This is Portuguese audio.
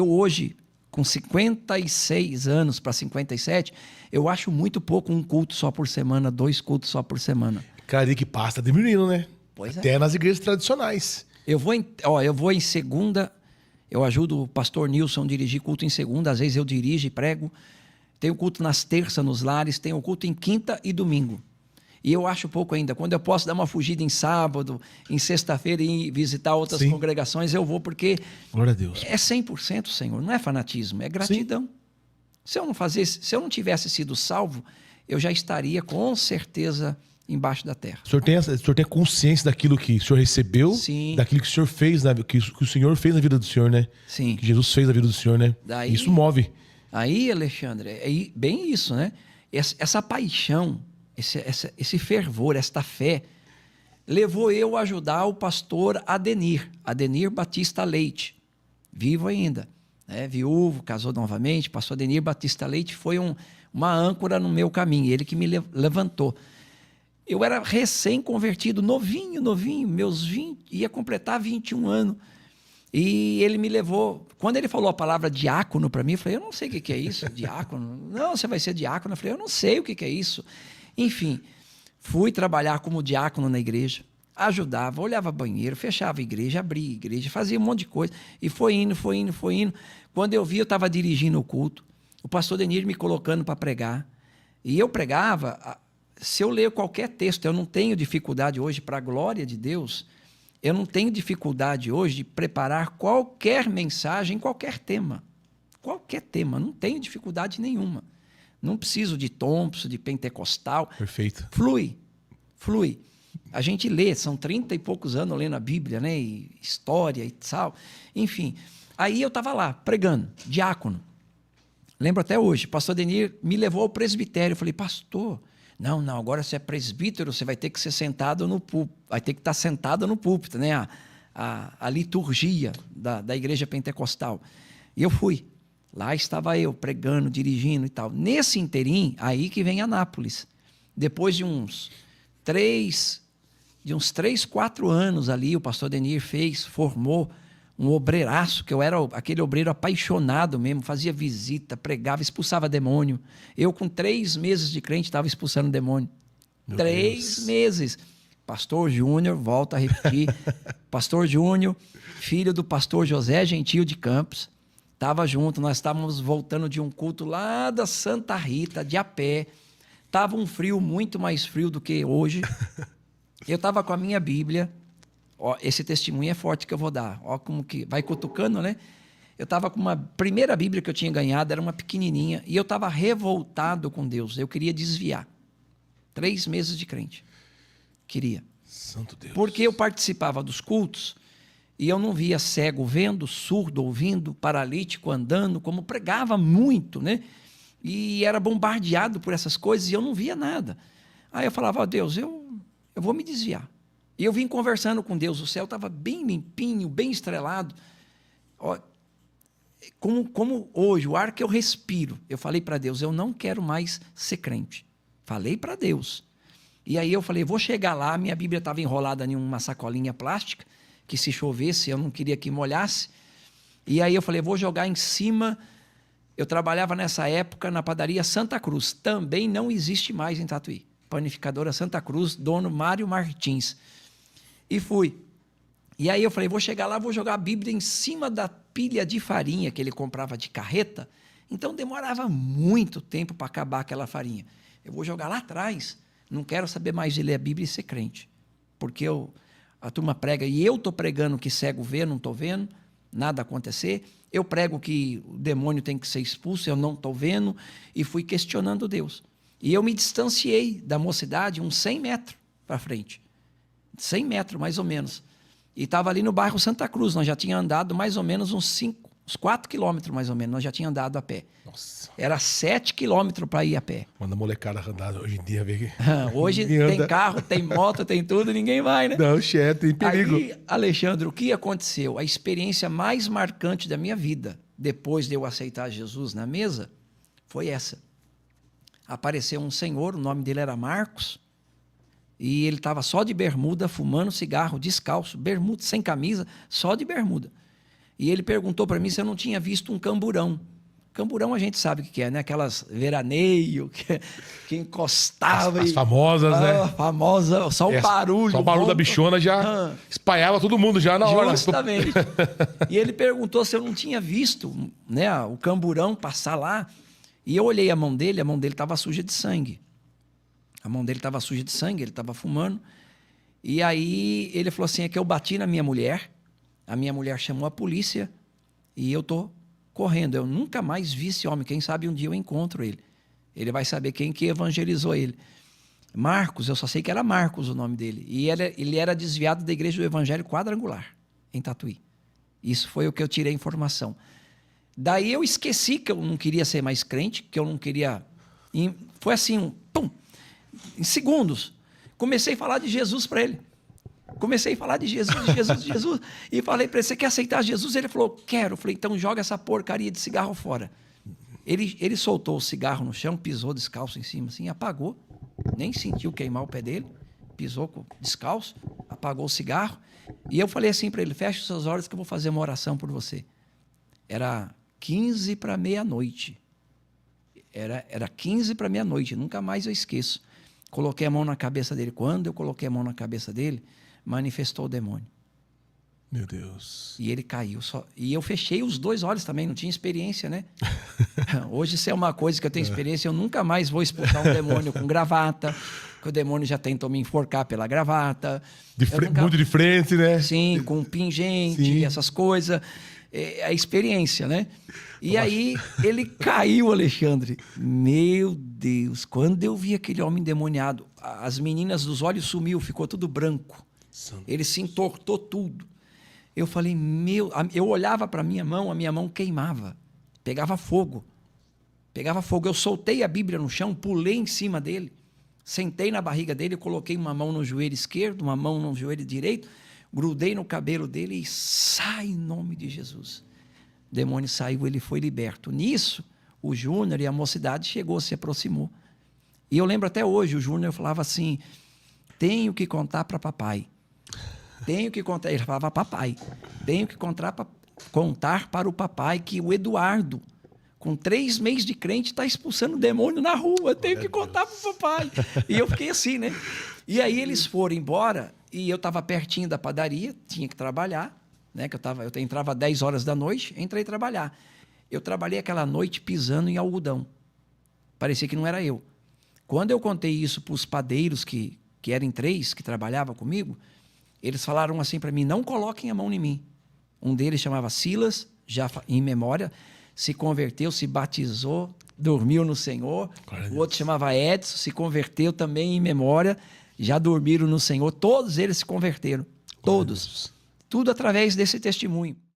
Eu hoje, com 56 anos para 57, eu acho muito pouco um culto só por semana, 2 cultos só por semana. Cada dia que passa tá diminuindo, né? Pois é. Até nas igrejas tradicionais. Eu vou em segunda, eu ajudo o pastor Nilson a dirigir culto em segunda, às vezes eu dirijo e prego. Tenho culto nas terças nos lares, tenho culto em quinta e domingo. E eu acho pouco ainda. Quando eu posso dar uma fugida em sábado, em sexta-feira e visitar outras Sim. congregações, eu vou, porque Glória a Deus. é 100%, Senhor. Não é fanatismo, é gratidão. Se eu não tivesse sido salvo, eu já estaria com certeza embaixo da terra. O senhor tem consciência daquilo que o senhor recebeu, Sim. daquilo que o senhor fez, que o senhor fez na vida do senhor, né? Sim. Que Jesus fez na vida do senhor, né? Daí- Isso move. Aí, Alexandre, é bem isso, né? Essa paixão, esse fervor, esta fé, levou eu a ajudar o pastor Adenir Batista Leite, vivo ainda, né? Viúvo, casou novamente. Pastor Adenir Batista Leite foi uma âncora no meu caminho, ele que me levantou. Eu era recém-convertido, novinho, meus 20, ia completar 21 anos. E ele me levou. Quando ele falou a palavra diácono para mim, eu falei, eu não sei o que é isso, diácono. Não, você vai ser diácono. Eu falei, eu não sei o que é isso. Enfim, fui trabalhar como diácono na igreja, ajudava, olhava banheiro, fechava a igreja, abria a igreja, fazia um monte de coisa. E foi indo. Quando eu vi, eu estava dirigindo o culto, o pastor Denir me colocando para pregar. E eu pregava. Se eu ler qualquer texto, eu não tenho dificuldade hoje, para a glória de Deus, eu não tenho dificuldade hoje de preparar qualquer mensagem, qualquer tema. Qualquer tema, não tenho dificuldade nenhuma. Não preciso de Thompson, de pentecostal. Perfeito. Flui. A gente lê, são 30 e poucos anos lendo a Bíblia, né? E história e tal. Enfim, aí eu estava lá, pregando, diácono. Lembro até hoje, pastor Denir me levou ao presbitério. Eu falei, pastor, não, agora você é presbítero, você vai ter que ser sentado no púlpito, vai ter que estar sentado no púlpito, né? A liturgia da igreja pentecostal. E eu fui. Lá estava eu, pregando, dirigindo e tal. Nesse interim, aí que vem Anápolis. Depois de uns 3, 4 anos ali, o pastor Denir formou um obreiraço, que eu era aquele obreiro apaixonado mesmo, fazia visita, pregava, expulsava demônio. Eu, com 3 meses de crente, estava expulsando demônio. 3 meses. Pastor Júnior, volto a repetir, pastor Júnior, filho do pastor José Gentil de Campos, estava junto, nós estávamos voltando de um culto lá da Santa Rita, de a pé. Estava um frio muito mais frio do que hoje. Eu estava com a minha Bíblia. Ó, esse testemunho é forte que eu vou dar. Ó, como que vai cutucando, né? Eu estava com uma primeira Bíblia que eu tinha ganhado, era uma pequenininha, e eu estava revoltado com Deus. Eu queria desviar. 3 meses de crente. Queria. Santo Deus. Porque eu participava dos cultos e eu não via cego vendo, surdo ouvindo, paralítico andando, como pregava muito, né? E era bombardeado por essas coisas e eu não via nada. Aí eu falava, ó, Deus, eu vou me desviar. E eu vim conversando com Deus, o céu estava bem limpinho, bem estrelado. Ó, como hoje, o ar que eu respiro, eu falei para Deus, eu não quero mais ser crente. Falei para Deus. E aí eu falei, vou chegar lá, minha Bíblia estava enrolada em uma sacolinha plástica, que se chovesse, eu não queria que molhasse. E aí eu falei, vou jogar em cima. Eu trabalhava nessa época na padaria Santa Cruz, também não existe mais em Tatuí. Panificadora Santa Cruz, dono Mário Martins. E fui. E aí eu falei, vou chegar lá, vou jogar a Bíblia em cima da pilha de farinha que ele comprava de carreta. Então demorava muito tempo para acabar aquela farinha. Eu vou jogar lá atrás, não quero saber mais de ler a Bíblia e ser crente. Porque a turma prega, e eu estou pregando que cego vê, não estou vendo, nada acontecer. Eu prego que o demônio tem que ser expulso, eu não estou vendo, e fui questionando Deus. E eu me distanciei da mocidade uns 100 metros para frente. 100 metros, mais ou menos. E estava ali no bairro Santa Cruz, nós já tínhamos andado mais ou menos uns 4 quilômetros, mais ou menos, nós já tínhamos andado a pé. Nossa. Era 7 quilômetros para ir a pé. Manda a molecada andar hoje em dia, ver. Hoje tem carro, tem moto, tem tudo, ninguém vai, né? Não, tem perigo. Aí, Alexandre, o que aconteceu? A experiência mais marcante da minha vida, depois de eu aceitar Jesus na mesa, foi essa. Apareceu um senhor, o nome dele era Marcos, e ele estava só de bermuda, fumando cigarro, descalço, bermuda, sem camisa, só de bermuda. E ele perguntou para mim se eu não tinha visto um camburão. Camburão a gente sabe o que é, né? Aquelas veraneio que encostava. As famosas, né? Famosa, só o barulho. Só o barulho da bichona já espalhava todo mundo já na hora. Justamente. E ele perguntou se eu não tinha visto, né, o camburão passar lá. E eu olhei a mão dele estava suja de sangue. A mão dele estava suja de sangue, ele estava fumando. E aí ele falou assim, é que eu bati na minha mulher, a minha mulher chamou a polícia e eu tô correndo. Eu nunca mais vi esse homem, quem sabe um dia eu encontro ele. Ele vai saber quem que evangelizou ele. Marcos, eu só sei que era Marcos o nome dele. E ele era desviado da Igreja do Evangelho Quadrangular, em Tatuí. Isso foi o que eu tirei a informação. Daí eu esqueci que eu não queria ser mais crente, que eu não queria... Foi assim, pum, em segundos. Comecei a falar de Jesus para ele. Comecei a falar de Jesus, de Jesus, de Jesus. E falei para ele, você quer aceitar Jesus? Ele falou, quero. Eu falei, então joga essa porcaria de cigarro fora. Ele soltou o cigarro no chão, pisou descalço em cima, assim, apagou. Nem sentiu queimar o pé dele. Pisou descalço, apagou o cigarro. E eu falei assim para ele, feche os seus olhos que eu vou fazer uma oração por você. Era 15 para meia-noite. Era 15 para meia-noite, nunca mais eu esqueço. Coloquei a mão na cabeça dele. Quando eu coloquei a mão na cabeça dele, manifestou o demônio. Meu Deus. E ele caiu. E eu fechei os dois olhos também, não tinha experiência, né? Hoje, se é uma coisa que eu tenho experiência, eu nunca mais vou expulsar um demônio com gravata, que o demônio já tentou me enforcar pela gravata. Muito de frente, né? Sim, com pingente, essas coisas. É a experiência, né? E aí ele caiu, Alexandre. Meu Deus, quando eu vi aquele homem endemoniado, as meninas dos olhos sumiu, ficou tudo branco. Ele se entortou tudo. Eu falei, eu olhava para a minha mão queimava, pegava fogo. Eu soltei a Bíblia no chão, pulei em cima dele, sentei na barriga dele, coloquei uma mão no joelho esquerdo, uma mão no joelho direito, grudei no cabelo dele e sai em nome de Jesus. O demônio saiu, ele foi liberto. Nisso, o Júnior e a mocidade se aproximou. E eu lembro até hoje, o Júnior falava assim, tenho que contar para papai. Tenho que contar, ele falava papai, tenho que contar para o papai que o Eduardo, com 3 meses de crente, está expulsando o demônio na rua, tenho que contar para o papai. E eu fiquei assim, né? E aí eles foram embora e eu estava pertinho da padaria, tinha que trabalhar, né? Que eu entrava às 10 horas da noite, entrei trabalhar. Eu trabalhei aquela noite pisando em algodão. Parecia que não era eu. Quando eu contei isso para os padeiros, que eram 3, que trabalhavam comigo, eles falaram assim para mim, não coloquem a mão em mim. Um deles chamava Silas, já em memória, se converteu, se batizou, dormiu no Senhor. O outro chamava Edson, se converteu também em memória, já dormiram no Senhor. Todos eles se converteram, todos. Tudo através desse testemunho.